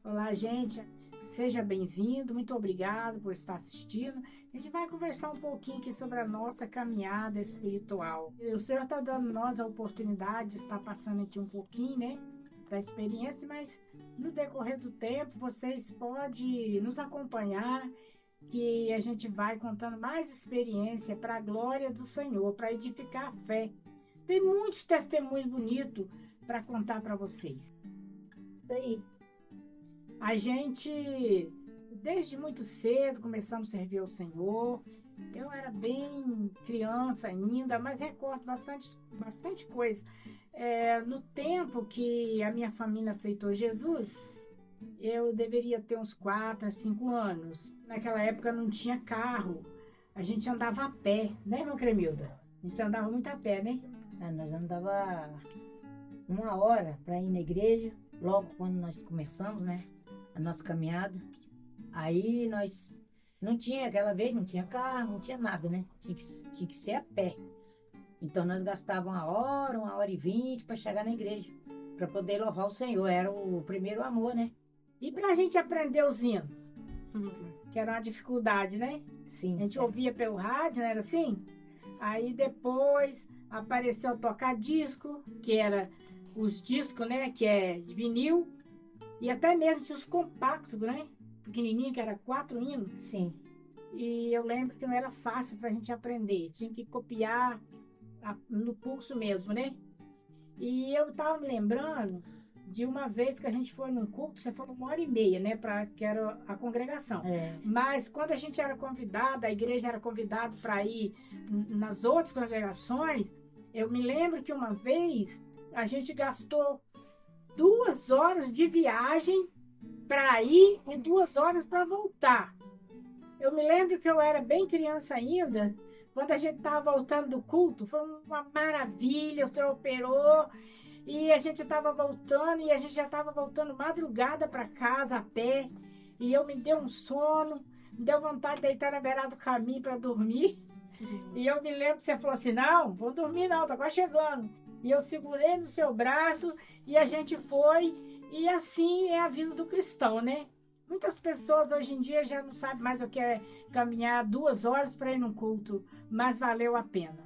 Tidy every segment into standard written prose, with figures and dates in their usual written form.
Olá, gente. Seja bem-vindo. Muito obrigado por estar assistindo. A gente vai conversar um pouquinho aqui sobre a nossa caminhada espiritual. O Senhor está dando a nós a oportunidade de estar passando aqui um pouquinho, né, da experiência, mas no decorrer do tempo vocês podem nos acompanhar que a gente vai contando mais experiência para a glória do Senhor, para edificar a fé. Tem muitos testemunhos bonitos para contar para vocês. Isso aí. A gente, desde muito cedo, começamos a servir ao Senhor. Eu era bem criança ainda, mas recordo bastante coisa. No tempo que a minha família aceitou Jesus, eu deveria ter uns 4 a 5 anos. Naquela época não tinha carro, a gente andava a pé, né, meu Cremilda? A gente andava muito a pé, né? Nós andava 1 hora para ir na igreja, logo quando nós começamos, né, a nossa caminhada. Aí nós não tinha, aquela vez não tinha carro, não tinha nada, né? Tinha que ser a pé. Então nós gastávamos 1 hora e 20 para chegar na igreja, para poder louvar o Senhor. Era o primeiro amor, né? E pra gente aprender os hinos, que era uma dificuldade, né? Sim. A gente ouvia pelo rádio, não era assim? Aí depois apareceu o toca-disco, que era os discos, né? Que é de vinil. E até mesmo tinha os compactos, né? Pequenininho, que era 4 hinos. Sim. E eu lembro que não era fácil pra gente aprender. Tinha que copiar no pulso mesmo, né? E eu tava me lembrando de uma vez que a gente foi num culto, você falou 1 hora e meia, né? Que era a congregação. Mas quando a gente era convidada, a igreja era convidada para ir nas outras congregações, eu me lembro que uma vez a gente gastou 2 horas de viagem para ir e 2 horas para voltar. Eu me lembro que eu era bem criança ainda, quando a gente estava voltando do culto, foi uma maravilha, o Senhor operou, e a gente estava voltando, e a gente já estava voltando madrugada para casa, a pé, e eu me deu um sono, me deu vontade de deitar na beirada do caminho para dormir, e eu me lembro que você falou assim, não, vou dormir não, tá quase chegando. E eu segurei no seu braço, e a gente foi, e assim é a vida do cristão, né? Muitas pessoas hoje em dia já não sabem mais o que é caminhar 2 horas para ir num culto, mas valeu a pena.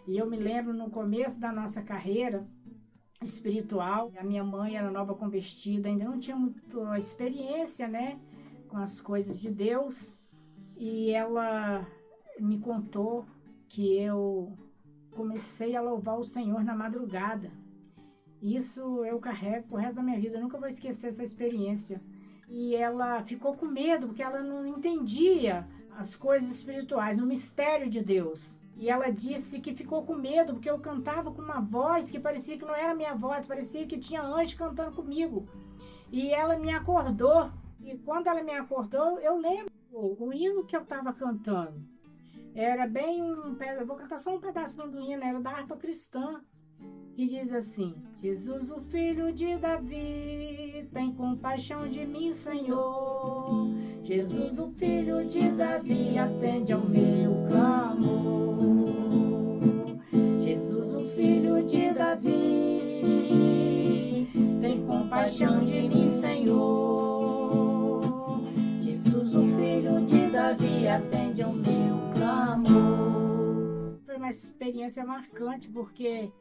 E eu me lembro no começo da nossa carreira espiritual, a minha mãe era nova convertida, ainda não tinha muita experiência, né, com as coisas de Deus, e ela me contou que eu comecei a louvar o Senhor na madrugada. Isso eu carrego pro resto da minha vida, eu nunca vou esquecer essa experiência. E ela ficou com medo, porque ela não entendia as coisas espirituais, o mistério de Deus. E ela disse que ficou com medo, porque eu cantava com uma voz que parecia que não era minha voz, parecia que tinha anjo cantando comigo. E ela me acordou, e quando ela me acordou, eu lembro o hino que eu estava cantando. Era bem eu vou cantar só um pedacinho do hino, era da harpa cristã. E diz assim, Jesus, o filho de Davi, tem compaixão de mim, Senhor. Jesus, o filho de Davi, atende ao meu clamor. Jesus, o filho de Davi, tem compaixão de mim, Senhor. Jesus, o filho de Davi, atende ao meu clamor. Foi uma experiência marcante, porque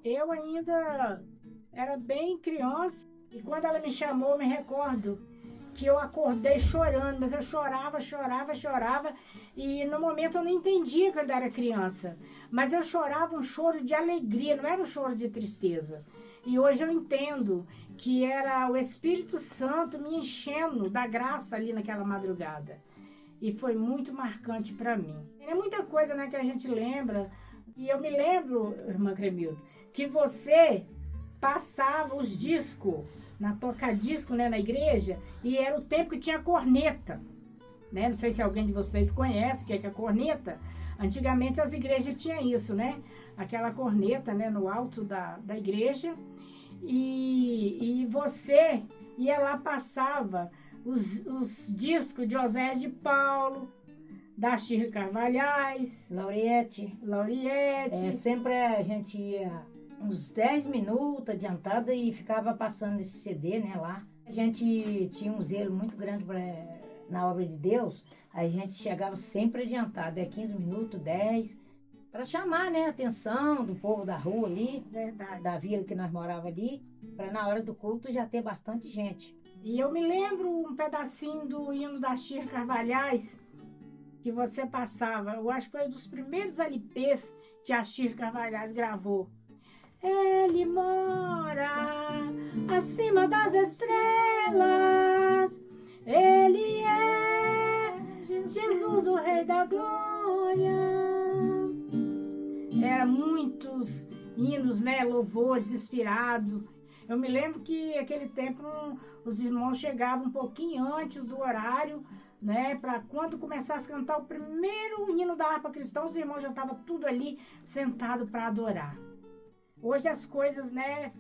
eu ainda era bem criança e quando ela me chamou, eu me recordo que eu acordei chorando, mas eu chorava e no momento eu não entendia quando era criança, mas eu chorava um choro de alegria, não era um choro de tristeza. E hoje eu entendo que era o Espírito Santo me enchendo da graça ali naquela madrugada. E foi muito marcante para mim. É muita coisa, né, que a gente lembra. E eu me lembro, irmã Cremilda, que você passava os discos na toca-disco, né, na igreja, e era o tempo que tinha corneta, né? Não sei se alguém de vocês conhece o que é a corneta. Antigamente as igrejas tinham isso, né? Aquela corneta, né, no alto da igreja, e você ia lá, passava os discos de Oséias de Paulo, da Chirre Carvalhais, Lauriette. Sempre A gente ia uns 10 minutos adiantada e ficava passando esse CD, né, lá. A gente tinha um zelo muito grande na obra de Deus, a gente chegava sempre adiantado, 15 minutos, 10, para chamar, né, a atenção do povo da rua ali, Verdade. da vila que nós morava ali, para na hora do culto já ter bastante gente. E eu me lembro um pedacinho do hino da Chir Carvalhais, que você passava. Eu acho que foi um dos primeiros LPs que a Chir Carvalhais gravou. Ele mora acima das estrelas, ele é Jesus, o Rei da Glória. Era muitos hinos, né, louvores inspirados. Eu me lembro que aquele tempo os irmãos chegavam um pouquinho antes do horário, né, para quando começasse a cantar o primeiro hino da harpa cristã, os irmãos já estavam tudo ali sentado para adorar. Hoje as coisas, né,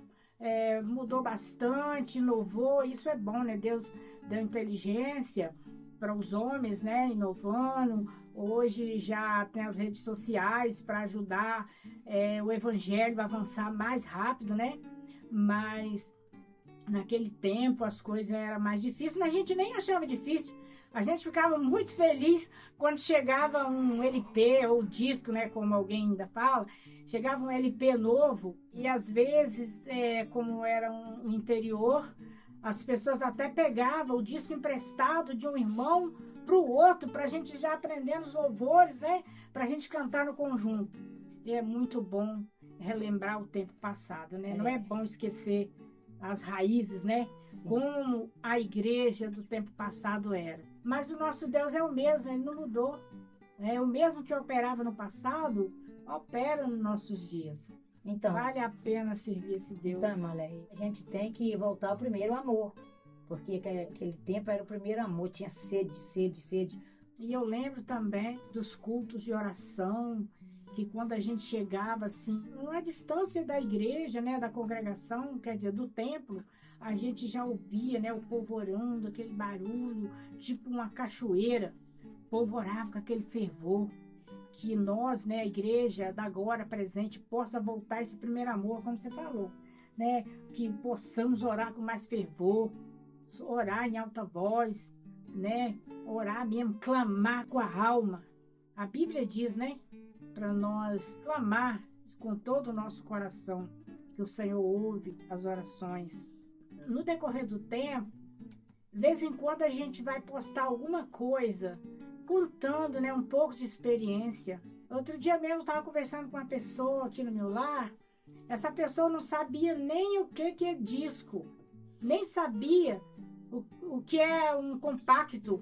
mudou bastante, inovou, isso é bom, né? Deus deu inteligência para os homens, né, inovando. Hoje já tem as redes sociais para ajudar o evangelho a avançar mais rápido, né? Mas naquele tempo as coisas eram mais difíceis, mas a gente nem achava difícil. A gente ficava muito feliz quando chegava um LP ou disco, né, como alguém ainda fala, chegava um LP novo e às vezes, como era um interior, as pessoas até pegavam o disco emprestado de um irmão para o outro, para a gente já aprender os louvores, né, para a gente cantar no conjunto. E é muito bom relembrar o tempo passado, né? Não é bom esquecer as raízes, né? Sim. Como a igreja do tempo passado era. Mas o nosso Deus é o mesmo, ele não mudou. É o mesmo que operava no passado, opera nos nossos dias. Então, Vale a pena servir esse Deus. então, Marley, a gente tem que voltar ao primeiro amor. Porque aquele tempo era o primeiro amor, tinha sede, sede, sede. E eu lembro também dos cultos de oração, que quando a gente chegava assim, na distância da igreja, né, da congregação, quer dizer, do templo, a gente já ouvia, né, o povo orando, aquele barulho, tipo uma cachoeira, o povo orava com aquele fervor, que nós, né, a igreja da agora presente, possa voltar esse primeiro amor, como você falou, né, que possamos orar com mais fervor, orar em alta voz, né, orar mesmo, clamar com a alma. A Bíblia diz, né, para nós clamar com todo o nosso coração, que o Senhor ouve as orações. No decorrer do tempo, de vez em quando a gente vai postar alguma coisa, contando, né, um pouco de experiência. Outro dia mesmo eu estava conversando com uma pessoa aqui no meu lar, essa pessoa não sabia nem o que é disco, nem sabia o que é um compacto,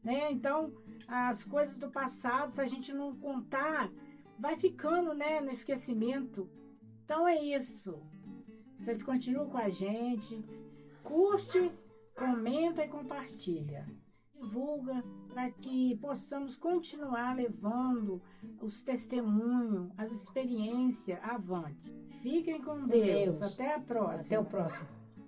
né? Então, as coisas do passado, se a gente não contar, vai ficando, né, no esquecimento. Então é isso. Vocês continuam com a gente. Curte, comenta e compartilha. Divulga para que possamos continuar levando os testemunhos, as experiências avante. Fiquem com Deus. Até a próxima. Até o próximo.